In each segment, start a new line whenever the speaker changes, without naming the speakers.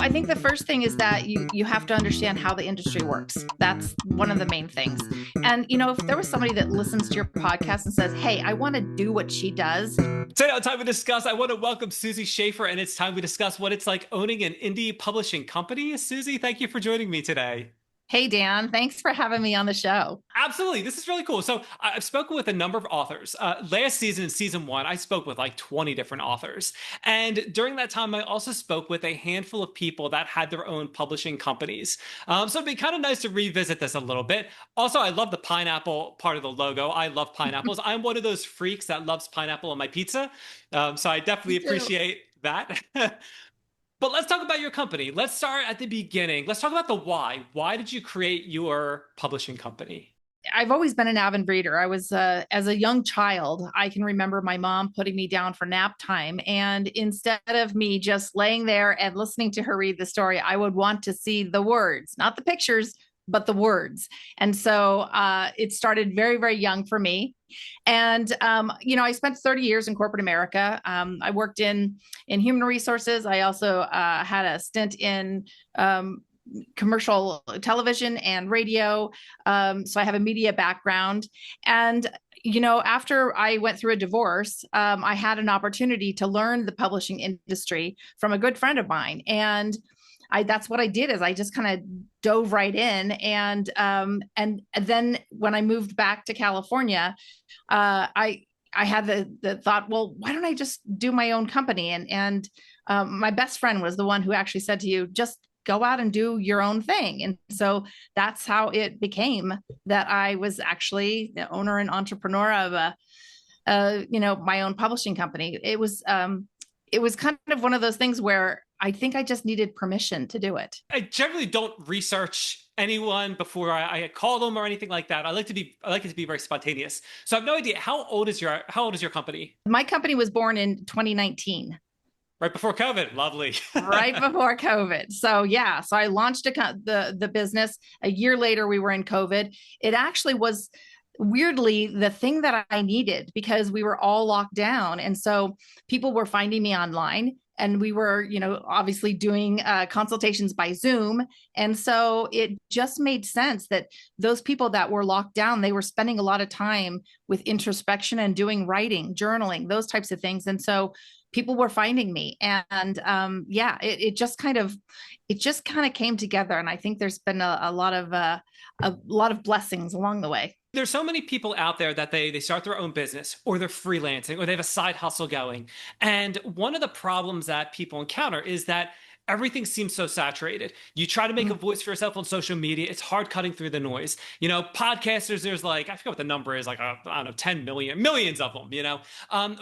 I think the first thing is that you have to understand how the industry works. That's one of the main things. And if there was somebody that listens to your podcast and says, "Hey, I want to do what she does."
Today on Time to Discuss, I want to welcome Susie Schaefer, and it's time we discuss what it's like owning an indie publishing company. Susie, thank you for joining me today.
Hey, Dan, thanks for having me on the show.
Absolutely. This is really cool. So I've spoken with a number of authors. Last season, in season one, I spoke with like 20 different authors. And during that time, I also spoke with a handful of people that had their own publishing companies. So it'd be kind of nice to revisit this a little bit. Also, I love the pineapple part of the logo. I love pineapples. I'm one of those freaks that loves pineapple on my pizza. So I definitely appreciate that. But let's talk about your company. Let's start at the beginning. Let's talk about the why. Why did you create your publishing company?
I've always been an avid reader. I was, as a young child, I can remember my mom putting me down for nap time. And instead of me just laying there and listening to her read the story, I would want to see the words, not the pictures, but the words. And so it started very, very young for me. And, I spent 30 years in corporate America. I worked in human resources. I also had a stint in commercial television and radio. So I have a media background. And, after I went through a divorce, I had an opportunity to learn the publishing industry from a good friend of mine. And that's what I did is I just kind of dove right in. And then when I moved back to California, I had the thought, well, why don't I just do my own company? And my best friend was the one who actually said to you, just go out and do your own thing. And so that's how it became that I was actually the owner and entrepreneur of my own publishing company. It was kind of one of those things where I think I just needed permission to do it.
I generally don't research anyone before I call them or anything like that. I like it to be very spontaneous. So I have no idea how old is your company?
My company was born in 2019.
Right before COVID. Lovely.
Right before COVID. So yeah, so I launched the business. A year later, we were in COVID. It actually was weirdly the thing that I needed because we were all locked down. And so people were finding me online. And we were, obviously doing consultations by Zoom. And so it just made sense that those people that were locked down, they were spending a lot of time with introspection and doing writing, journaling, those types of things. And so people were finding me. And it just kind of came together. And I think there's been a lot of blessings along the way.
There's so many people out there that they start their own business or they're freelancing or they have a side hustle going. And one of the problems that people encounter is that everything seems so saturated. You try to make a voice for yourself on social media. It's hard cutting through the noise. Podcasters, there's I forget what the number is, I don't know, 10 million, millions of them,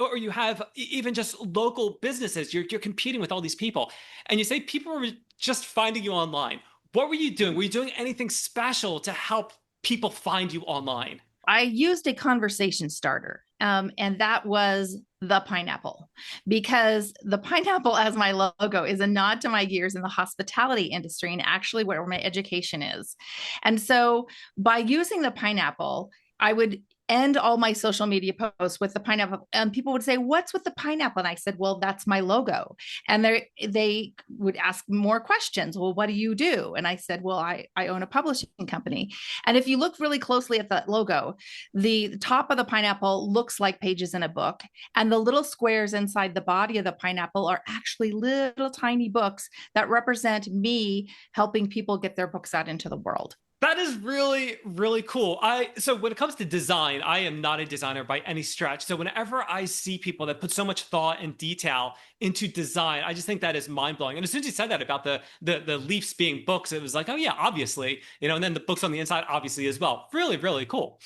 or you have even just local businesses. You're competing with all these people. And you say people were just finding you online. What were you doing? Were you doing anything special to help people find you online?
I used a conversation starter, and that was the pineapple, because the pineapple as my logo is a nod to my years in the hospitality industry and actually where my education is. And so by using the pineapple, I would end all my social media posts with the pineapple, and people would say, "What's with the pineapple?" And I said, "Well, that's my logo." And they would ask more questions. "Well, what do you do?" And I said, "Well, I own a publishing company." And if you look really closely at that logo, the top of the pineapple looks like pages in a book, and the little squares inside the body of the pineapple are actually little tiny books that represent me helping people get their books out into the world.
That is really, really cool. So when it comes to design, I am not a designer by any stretch. So whenever I see people that put so much thought and detail into design, I just think that is mind blowing. And as soon as you said that about the leaves being books, it was like, oh yeah, obviously, and then the books on the inside, obviously as well. Really, really cool.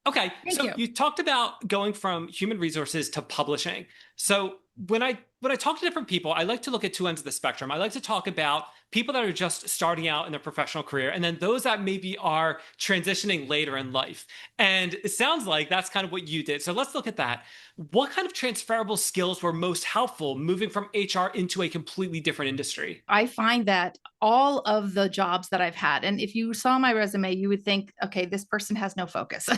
Okay, so you talked about going from human resources to publishing. So when I talk to different people, I like to look at two ends of the spectrum. I like to talk about people that are just starting out in their professional career, and then those that maybe are transitioning later in life. And it sounds like that's kind of what you did. So let's look at that. What kind of transferable skills were most helpful moving from HR into a completely different industry?
I find that all of the jobs that I've had, and if you saw my resume, you would think, okay, this person has no focus.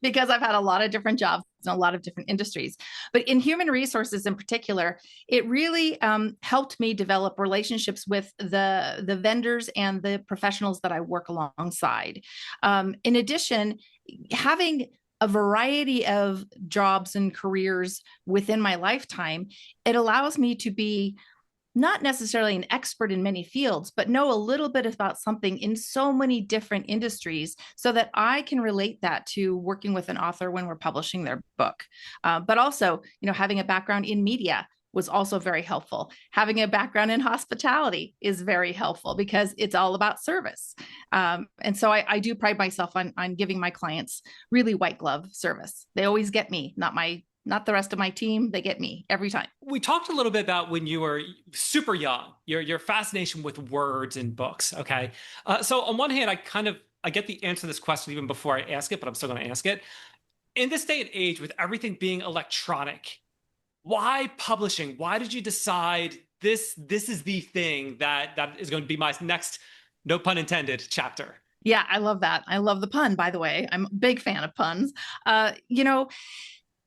because I've had a lot of different jobs in a lot of different industries. But in human resources in particular, it really helped me develop relationships with the vendors and the professionals that I work alongside. In addition, having a variety of jobs and careers within my lifetime, it allows me to be not necessarily an expert in many fields, but know a little bit about something in so many different industries so that I can relate that to working with an author when we're publishing their book. But also, having a background in media was also very helpful. Having a background in hospitality is very helpful because it's all about service. And so I do pride myself on giving my clients really white glove service. They always get me, not the rest of my team. They get me every time.
We talked a little bit about when you were super young, your fascination with words and books. Okay. So on one hand, I get the answer to this question even before I ask it, but I'm still going to ask it. In this day and age, with everything being electronic, why publishing? Why did you decide this is the thing that is going to be my next, no pun intended, chapter?
Yeah, I love that. I love the pun, by the way. I'm a big fan of puns.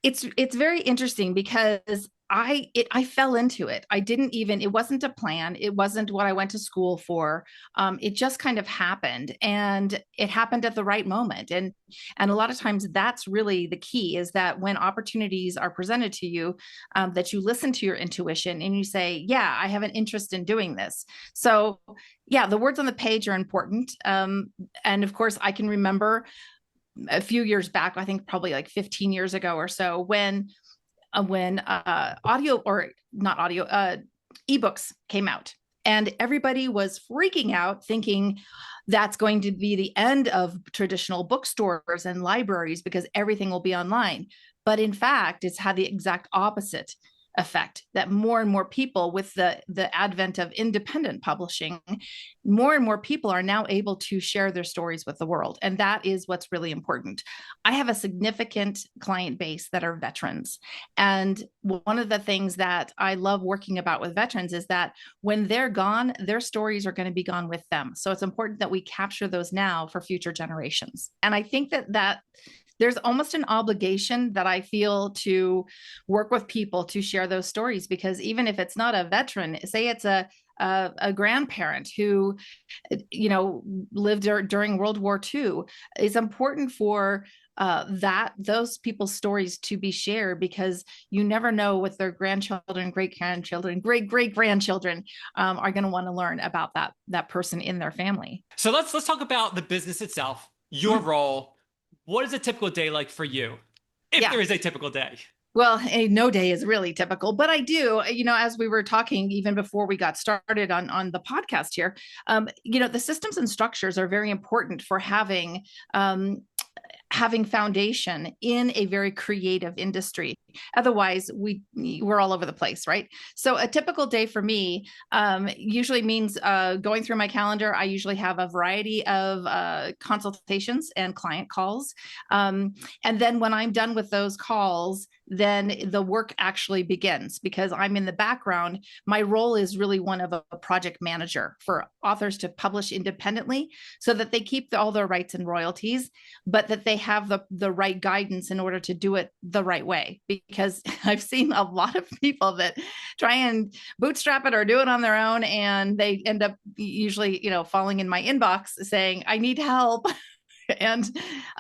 It's very interesting because I fell into it. It wasn't a plan. It wasn't what I went to school for. It just kind of happened, and it happened at the right moment. And a lot of times that's really the key, is that when opportunities are presented to you, that you listen to your intuition and you say, yeah, I have an interest in doing this. So yeah, the words on the page are important. And of course I can remember a few years back, I think probably like 15 years ago or so, when audio, or not audio, ebooks came out, and everybody was freaking out, thinking that's going to be the end of traditional bookstores and libraries because everything will be online. But in fact, it's had the exact opposite effect, that more and more people, with the advent of independent publishing, more and more people are now able to share their stories with the world. And that is what's really important. I have a significant client base that are veterans. And one of the things that I love working about with veterans is that when they're gone, their stories are going to be gone with them. So it's important that we capture those now for future generations. And I think that there's almost an obligation that I feel to work with people to share those stories, because even if it's not a veteran, say it's a grandparent who, lived during World War II, it's important for those people's stories to be shared, because you never know what their grandchildren, great grandchildren, great great grandchildren are going to want to learn about that person in their family.
So let's talk about the business itself, your role. What is a typical day like for you, if there is a typical day?
Well, no day is really typical, but I do, as we were talking even before we got started on the podcast here, the systems and structures are very important for having foundation in a very creative industry. Otherwise, we're all over the place, right? So a typical day for me usually means going through my calendar. I usually have a variety of consultations and client calls. And then when I'm done with those calls, then the work actually begins, because I'm in the background. My role is really one of a project manager for authors to publish independently, so that they keep all their rights and royalties, but that they have the right guidance in order to do it the right way. Because I've seen a lot of people that try and bootstrap it or do it on their own, and they end up usually, falling in my inbox saying, I need help. And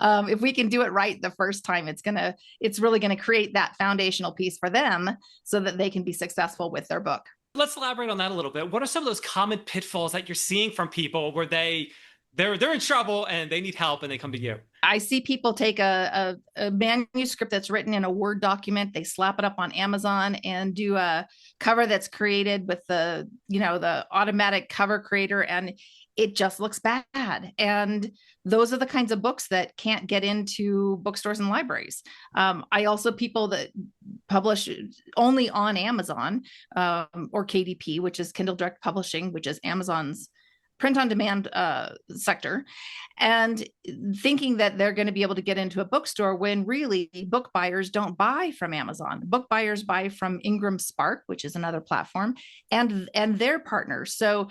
if we can do it right the first time, it's really going to create that foundational piece for them so that they can be successful with their book.
Let's elaborate on that a little bit. What are some of those common pitfalls that you're seeing from people where they're in trouble and they need help and they come to you?
I see people take a manuscript that's written in a Word document, they slap it up on Amazon and do a cover that's created with the automatic cover creator, and it just looks bad. And those are the kinds of books that can't get into bookstores and libraries. I also people that publish only on Amazon or KDP, which is Kindle Direct Publishing, which is Amazon's print on demand sector, and thinking that they're going to be able to get into a bookstore, when really book buyers don't buy from Amazon. Book buyers buy from Ingram Spark, which is another platform, and their partners. So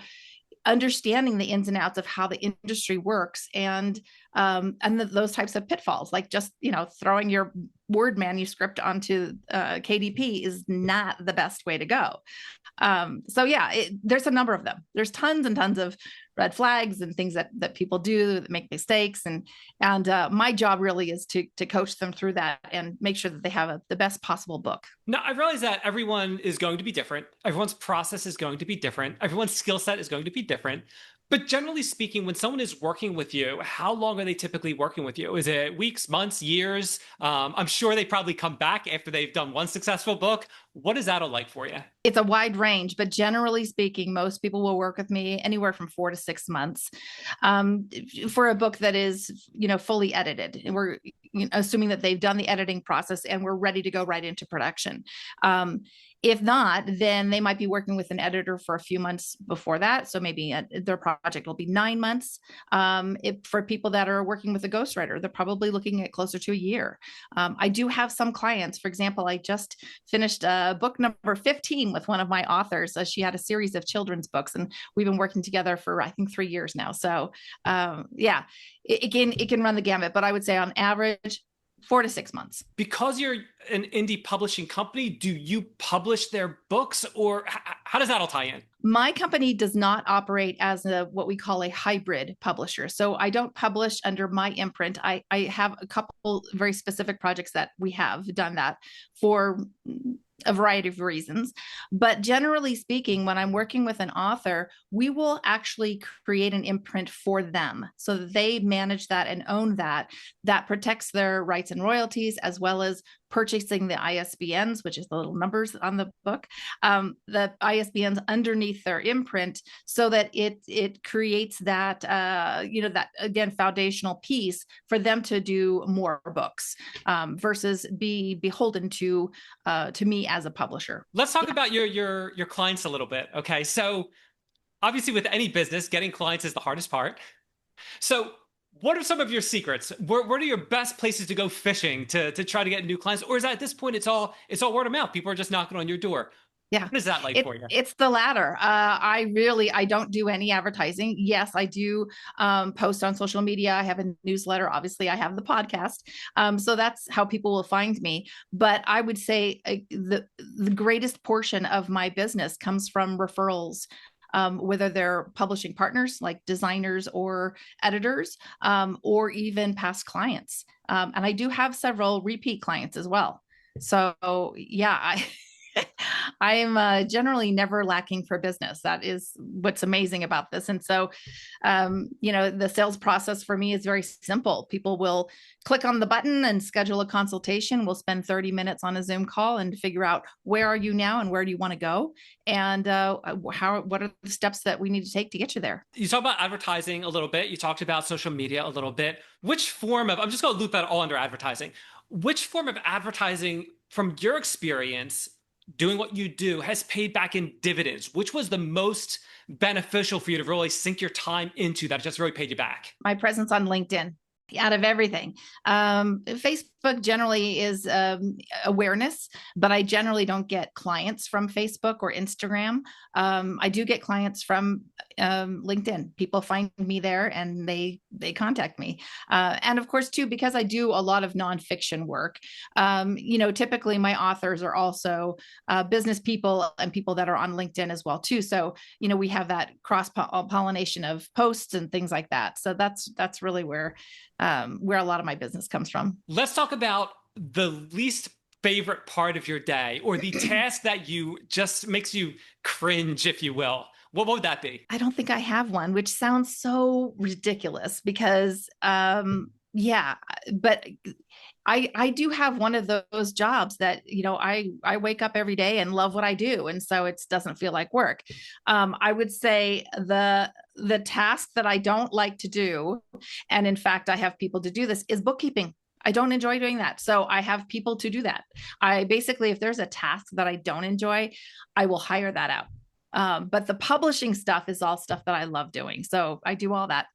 understanding the ins and outs of how the industry works, and those types of pitfalls, like just, throwing your Word manuscript onto KDP is not the best way to go. So yeah, there's a number of them. There's tons and tons of red flags and things that people do that make mistakes. And my job really is to coach them through that and make sure that they have the best possible book.
Now, I realize that everyone is going to be different. Everyone's process is going to be different. Everyone's skill set is going to be different. But generally speaking, when someone is working with you, how long are they typically working with you? Is it weeks, months, years? I'm sure they probably come back after they've done one successful book. What is that all like for you?
It's a wide range, but generally speaking, most people will work with me anywhere from 4 to 6 months for a book that is, fully edited. And we're assuming that they've done the editing process and we're ready to go right into production. If not, then they might be working with an editor for a few months before that. So maybe their project will be 9 months. For people that are working with a ghostwriter, they're probably looking at closer to a year. I do have some clients. For example, I just finished book number 15 with one of my authors. She had a series of children's books, and we've been working together for, I think, 3 years now. So yeah, it can run the gamut, but I would say on average, 4 to 6 months.
Because you're an indie publishing company, do you publish their books, or how does that all tie in?
My company does not operate as what we call a hybrid publisher. So I don't publish under my imprint. I have a couple very specific projects that we have done that for a variety of reasons. But generally speaking, when I'm working with an author, we will actually create an imprint for them so that they manage that and own that. That protects their rights and royalties, as well as purchasing the ISBNs, which is the little numbers on the book, the ISBNs underneath their imprint, so that it creates that, that, again, foundational piece for them to do more books versus be beholden to me as a publisher.
Let's talk about your clients a little bit. Okay. So obviously with any business, getting clients is the hardest part. So what are some of your secrets? What are your best places to go fishing to try to get new clients? Or is that at this point, it's all word of mouth? People are just knocking on your door.
Yeah.
What is that like for you?
It's the latter. I don't do any advertising. Yes, I do post on social media. I have a newsletter. Obviously, I have the podcast. So that's how people will find me. But I would say the greatest portion of my business comes from referrals. Whether they're publishing partners like designers or editors, or even past clients. And I do have several repeat clients as well. So yeah, I am generally never lacking for business. That is what's amazing about this. And so, the sales process for me is very simple. People will click on the button and schedule a consultation. We'll spend 30 minutes on a Zoom call and figure out where are you now and where do you want to go? And what are the steps that we need to take to get you there?
You talked about advertising a little bit. You talked about social media a little bit. Which form of, I'm just going to loop that all under advertising. Which form of advertising, from your experience, doing what you do, has paid back in dividends? Which was the most beneficial for you to really sink your time into that just really paid you back?
My presence on LinkedIn. Out of everything. Facebook generally is awareness, but I generally don't get clients from Facebook or Instagram. I do get clients from LinkedIn. People find me there and they contact me. And of course, too, because I do a lot of nonfiction work, typically my authors are also business people and people that are on LinkedIn as well, too. So, we have that cross-pollination of posts and things like that. So that's really where a lot of my business comes from.
Let's talk about the least favorite part of your day, or the task that you just makes you cringe, if you will. What would that be?
I don't think I have one, which sounds so ridiculous because, but I do have one of those jobs that, I wake up every day and love what I do. And so it doesn't feel like work. I would say the task that I don't like to do, and in fact, I have people to do this, is bookkeeping. I don't enjoy doing that. So I have people to do that. If there's a task that I don't enjoy, I will hire that out. But the publishing stuff is all stuff that I love doing. So I do all that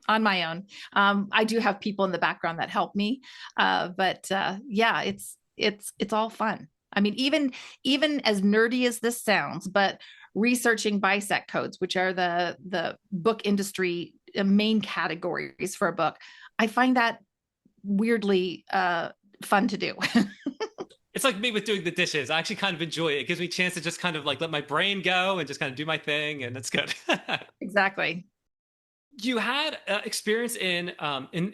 on my own. I do have people in the background that help me. It's all fun. I mean, even as nerdy as this sounds, but researching BISAC codes, which are the book industry main categories for a book, I find that weirdly fun to do.
It's like me with doing the dishes. I actually kind of enjoy it. It gives me a chance to just kind of like let my brain go and just kind of do my thing, and that's good.
Exactly.
You had experience in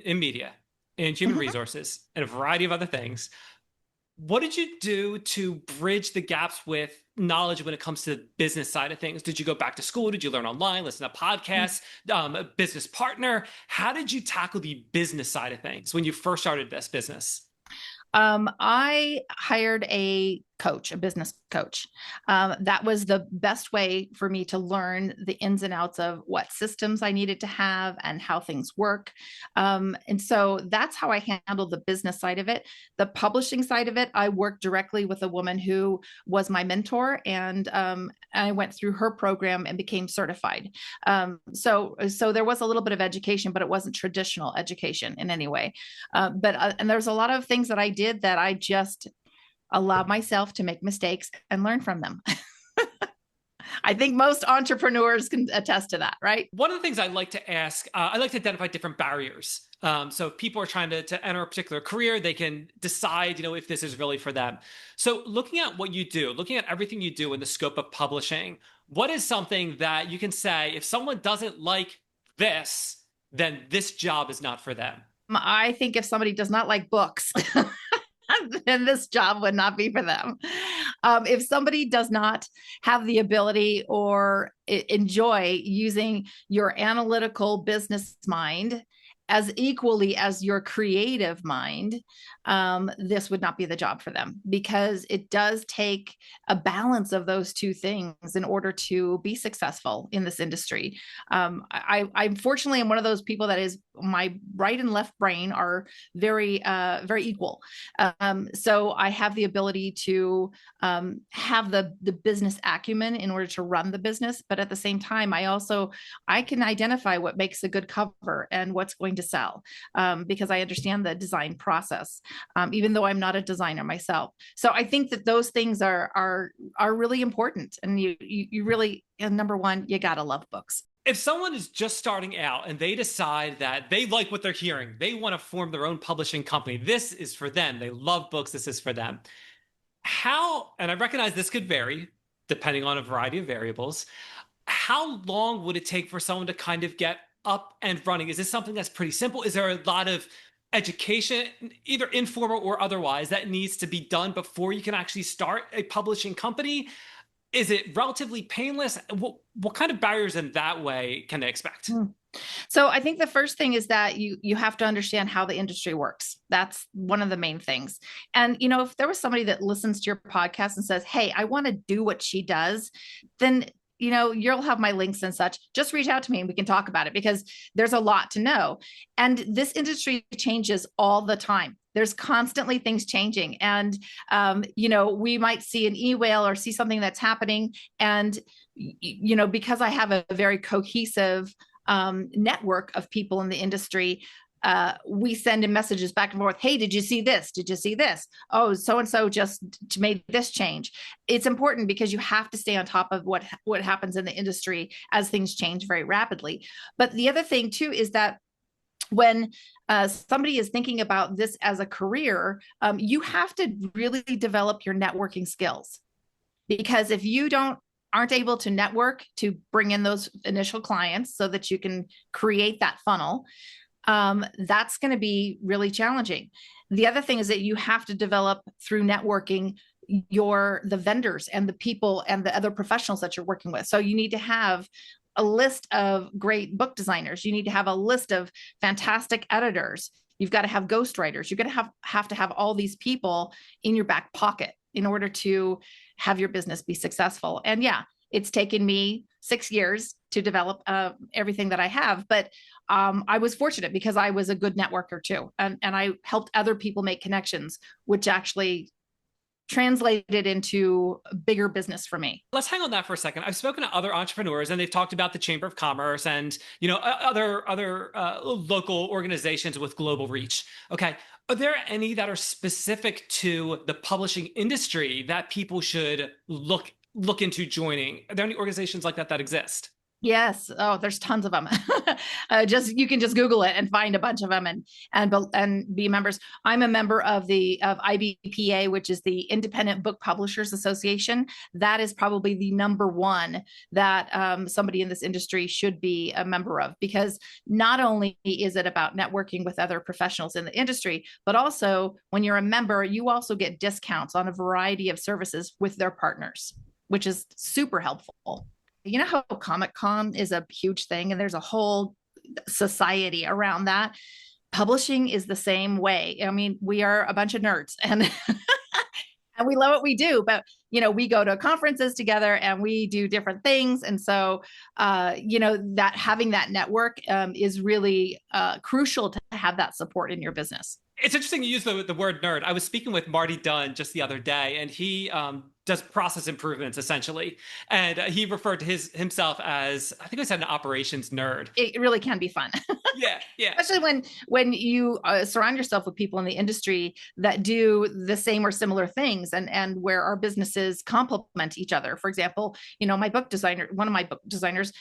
media, in human
Mhm.
resources, and a variety of other things. What did you do to bridge the gaps with knowledge when it comes to the business side of things? Did you go back to school? Did you learn online, listen to podcasts, a business partner? How did you tackle the business side of things when you first started this business?
I hired a coach, a business coach. That was the best way for me to learn the ins and outs of what systems I needed to have and how things work. And so that's how I handled the business side of it. The publishing side of it, I worked directly with a woman who was my mentor, and I went through her program and became certified. So there was a little bit of education, but it wasn't traditional education in any way. And there's a lot of things that I did that I just allowed myself to make mistakes and learn from them. I think most entrepreneurs can attest to that, right?
One of the things I like to ask, I like to identify different barriers. So if people are trying to enter a particular career, they can decide, if this is really for them. So looking at what you do, looking at everything you do in the scope of publishing, what is something that you can say, if someone doesn't like this, then this job is not for them?
I think if somebody does not like books, then this job would not be for them. If somebody does not have the ability or enjoy using your analytical business mind as equally as your creative mind, this would not be the job for them, because it does take a balance of those two things in order to be successful in this industry. I fortunately am one of those people that is, my right and left brain are very equal. So I have the ability to have the business acumen in order to run the business, but at the same time, I can identify what makes a good cover and what's going to sell, because I understand the design process, even though I'm not a designer myself. So I think that those things are really important, and you really, and number one, you gotta love books.
If someone is just starting out and they decide that they like what they're hearing, they want to form their own publishing company, this is for them. They love books. This is for them. How, and I recognize this could vary depending on a variety of variables. How long would it take for someone to kind of get up and running? Is this something that's pretty simple? Is there a lot of education, either informal or otherwise, that needs to be done before you can actually start a publishing company? Is it relatively painless? What kind of barriers in that way can they expect?
So I think the first thing is that you have to understand how the industry works. That's one of the main things. And if there was somebody that listens to your podcast and says, "Hey, I want to do what she does," then you'll have my links and such. Just reach out to me and we can talk about it, because there's a lot to know. And this industry changes all the time. There's constantly things changing. And, we might see an e-whale or see something that's happening. And, because I have a very cohesive network of people in the industry, we send in messages back and forth. Hey, did you see this? Did you see this? Oh, so and so just made this change. It's important because you have to stay on top of what happens in the industry as things change very rapidly. But the other thing too is that when somebody is thinking about this as a career, you have to really develop your networking skills, because if you aren't able to network to bring in those initial clients so that you can create that funnel, that's going to be really challenging. The other thing is that you have to develop through networking the vendors and the people and the other professionals that you're working with. So you need to have a list of great book designers. You need to have a list of fantastic editors. You've got to have ghostwriters. You're going to have to have all these people in your back pocket in order to have your business be successful. And yeah, it's taken me 6 years to develop everything that I have, but I was fortunate because I was a good networker too. And I helped other people make connections, which actually translated into bigger business for me.
Let's hang on that for a second. I've spoken to other entrepreneurs and they've talked about the Chamber of Commerce and other local organizations with global reach. Okay, are there any that are specific to the publishing industry that people should look into joining? Are there any organizations like that exist?
Yes. Oh, there's tons of them. Just you can just Google it and find a bunch of them and be members. I'm a member of the of IBPA, which is the Independent Book Publishers Association. That is probably the number one that somebody in this industry should be a member of, because not only is it about networking with other professionals in the industry, but also when you're a member, you also get discounts on a variety of services with their partners, which is super helpful. You know how Comic Con is a huge thing and there's a whole society around that? Publishing is the same way. I mean, we are a bunch of nerds and and we love what we do, but we go to conferences together and we do different things. And so that having that network is really crucial to have that support in your business.
It's interesting you use the word nerd. I was speaking with Marty Dunn just the other day, and he does process improvements essentially, and he referred to himself as, I think I said, an operations nerd.
It really can be fun.
Yeah.
Especially when you surround yourself with people in the industry that do the same or similar things, and where our businesses complement each other. For example, my book designer, one of my book designers,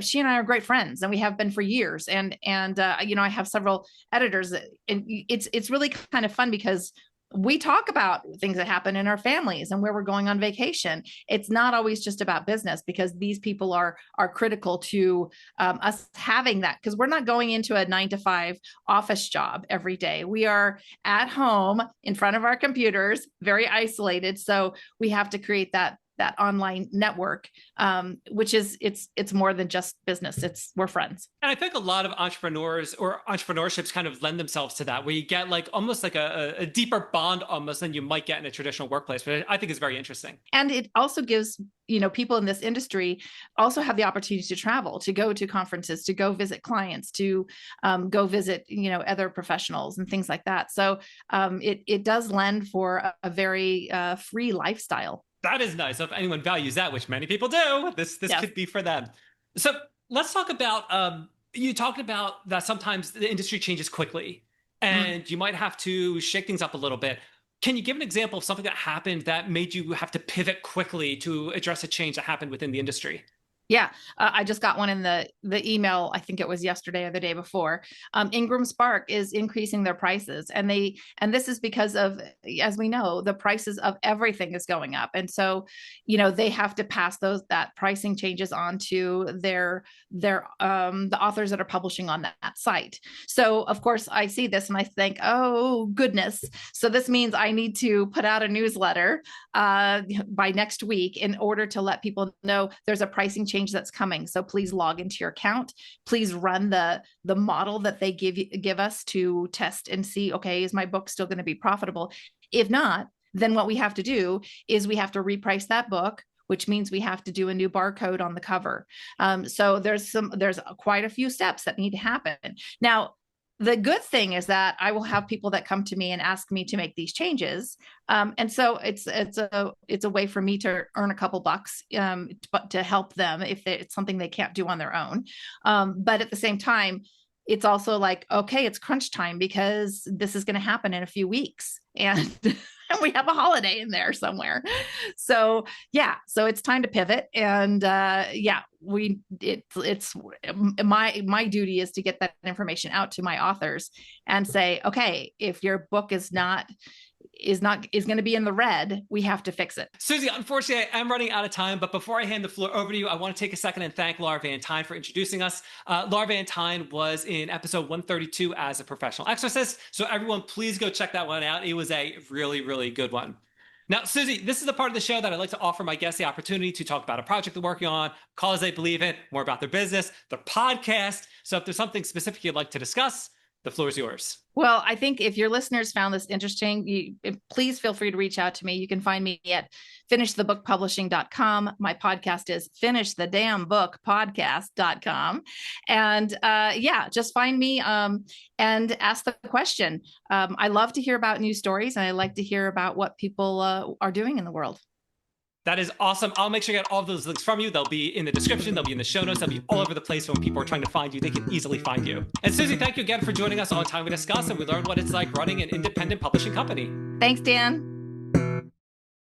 she and I are great friends, and we have been for years. And I have several editors, and it's really kind of fun because we talk about things that happen in our families and where we're going on vacation. It's not always just about business, because these people are critical to us having that, because we're not going into a 9 to 5 office job every day. We are at home in front of our computers, very isolated. So we have to create that online network, which is it's more than just business. We're friends.
And I think a lot of entrepreneurs or entrepreneurships kind of lend themselves to that, where you get like almost like a deeper bond almost than you might get in a traditional workplace, which I think is very interesting.
And it also gives people in this industry also have the opportunity to travel, to go to conferences, to go visit clients, to go visit other professionals and things like that. So it does lend for a very free lifestyle.
That is nice. So if anyone values that, which many people do, this yes. could be for them. So let's talk about, you talked about that sometimes the industry changes quickly and you might have to shake things up a little bit. Can you give an example of something that happened that made you have to pivot quickly to address a change that happened within the industry?
Yeah, I just got one in the email. I think it was yesterday or the day before. Ingram Spark is increasing their prices, and this is because of, as we know, the prices of everything is going up, and so they have to pass that pricing changes on to the authors that are publishing on that site. So of course I see this and I think, oh goodness, so this means I need to put out a newsletter by next week in order to let people know there's a pricing change that's coming. So please log into your account. Please run the model that they give us to test and see, okay, is my book still going to be profitable? If not, then what we have to do is we have to reprice that book, which means we have to do a new barcode on the cover. So there's quite a few steps that need to happen. Now, the good thing is that I will have people that come to me and ask me to make these changes. And so it's a way for me to earn a couple bucks, but to help them if it's something they can't do on their own. But at the same time, it's also like, okay, it's crunch time because this is going to happen in a few weeks. And we have a holiday in there somewhere. So yeah, so it's time to pivot. And it's my duty is to get that information out to my authors and say, okay, if your book is going to be in the red, we have to fix it.
Susie, unfortunately, I am running out of time, but before I hand the floor over to you, I want to take a second and thank Laura Van Tyne for introducing us. Laura Van Tyne was in episode 132 as a professional exorcist, so everyone please go check that one out. It was a really, really good one. Now, Susie, this is the part of the show that I'd like to offer my guests the opportunity to talk about a project they're working on, cause they believe it, more about their business, their podcast. So if there's something specific you'd like to discuss, the floor is yours.
Well, I think if your listeners found this interesting, please feel free to reach out to me. You can find me at finishthebookpublishing.com. My podcast is finishthedamnbookpodcast.com. And just find me and ask the question. I love to hear about new stories, and I like to hear about what people are doing in the world.
That is awesome. I'll make sure I get all of those links from you. They'll be in the description. They'll be in the show notes. They'll be all over the place. So when people are trying to find you, they can easily find you. And Susie, thank you again for joining us on Time We Discuss, and we learned what it's like running an independent publishing company.
Thanks, Dan.